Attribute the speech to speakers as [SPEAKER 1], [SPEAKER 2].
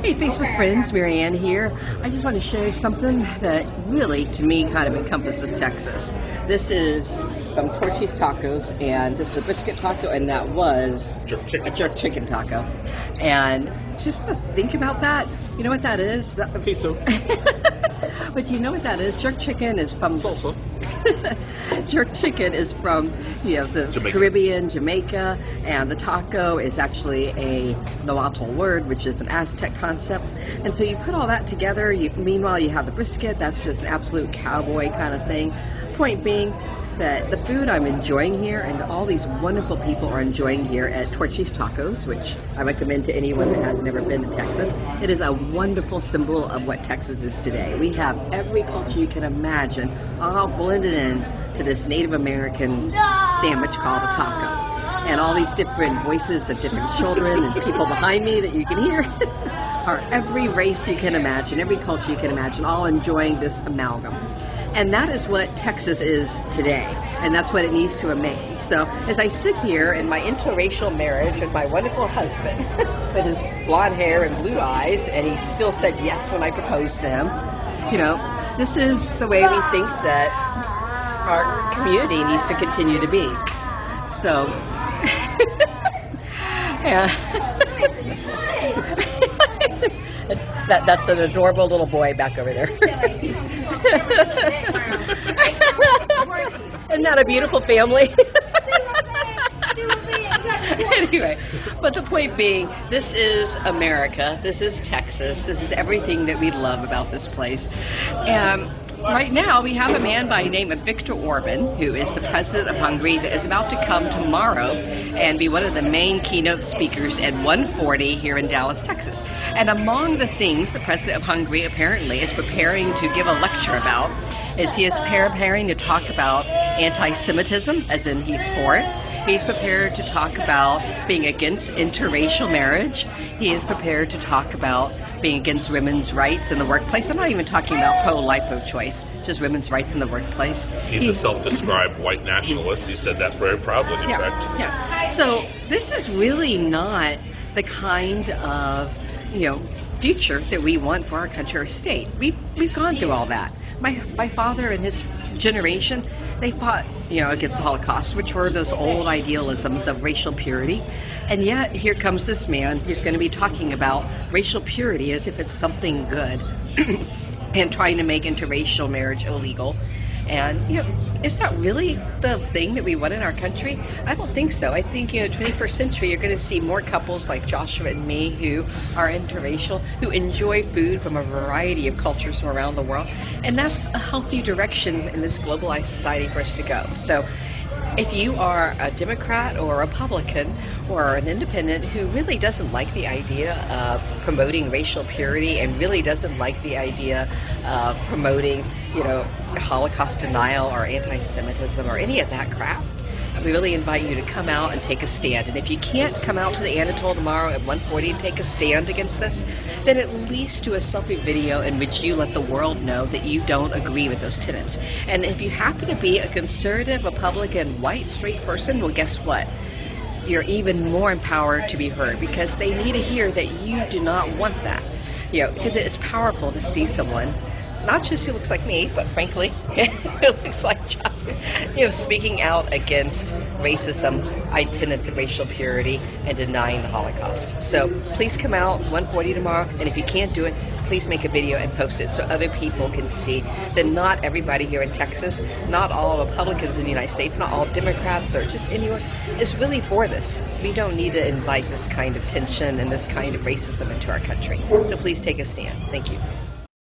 [SPEAKER 1] Hey Facebook friends, Marianne here. I just want to show you something that really, to me, kind of encompasses Texas. This is from Torchy's Tacos, and this is a brisket taco, and that was a jerk chicken taco. And just to think about that, you know what that is?
[SPEAKER 2] Queso.
[SPEAKER 1] But you know what that is? Jerk chicken is from...
[SPEAKER 2] Salsa.
[SPEAKER 1] Jerk chicken is from, the
[SPEAKER 2] Jamaica.
[SPEAKER 1] Caribbean, Jamaica, and the taco is actually a NATOLE word, which is an Aztec concept. And so you put all that together, meanwhile you have the brisket, that's just an absolute cowboy kind of thing. Point being that the food I'm enjoying here and all these wonderful people are enjoying here at Torchy's Tacos, which I recommend to anyone that has never been to Texas. It is a wonderful symbol of what Texas is today. We have every culture you can imagine all blended in to this Native American sandwich called a taco. And all these different voices of different children and people behind me that you can hear are every race you can imagine, every culture you can imagine, all enjoying this amalgam. And that is what Texas is today, and that's what it needs to remain. So as I sit here in my interracial marriage with my wonderful husband with his blonde hair and blue eyes, and he still said yes when I proposed to him, this is the way we think that our community needs to continue to be. So, yeah. That's an adorable little boy back over there. Isn't that a beautiful family? Anyway, but the point being, this is America, this is Texas, this is everything that we love about this place. And right now we have a man by the name of Victor Orban, who is the president of Hungary, that is about to come tomorrow and be one of the main keynote speakers at 1:40 here in Dallas, Texas. And among the things the president of Hungary apparently is preparing to give a lecture about is he is preparing to talk about anti-Semitism, as in he's for it. He's prepared to talk about being against interracial marriage. He is prepared to talk about being against women's rights in the workplace. I'm not even talking about pro-life, pro-choice, just women's rights in the workplace.
[SPEAKER 2] He's a self-described white nationalist. He said that very proudly, in fact.
[SPEAKER 1] Yeah. So this is really not the kind of, future that we want for our country or state. We've gone through all that. My father and his generation, they fought, against the Holocaust, which were those old idealisms of racial purity. And yet, here comes this man who's going to be talking about racial purity as if it's something good and trying to make interracial marriage illegal. And, is that really the thing that we want in our country? I don't think so. I think, 21st century, you're going to see more couples like Joshua and me who are interracial, who enjoy food from a variety of cultures from around the world. And that's a healthy direction in this globalized society for us to go. So if you are a Democrat or a Republican or an independent who really doesn't like the idea of promoting racial purity and really doesn't like the idea of promoting, Holocaust denial or anti-Semitism or any of that crap, we really invite you to come out and take a stand. And if you can't come out to the ANATOLE tomorrow at 1:40 and take a stand against this, then at least do a selfie video in which you let the world know that you don't agree with those tenets. And if you happen to be a conservative, Republican, white, straight person, well, guess what? You're even more empowered to be heard, because they need to hear that you do not want that. Because it's powerful to see someone, not just who looks like me, but frankly, who looks like John, speaking out against racism, tenets of racial purity, and denying the Holocaust. So please come out 1:40 tomorrow, and if you can't do it, please make a video and post it so other people can see that not everybody here in Texas, not all Republicans in the United States, not all Democrats or just anyone is really for this. We don't need to invite this kind of tension and this kind of racism into our country. So please take a stand. Thank you.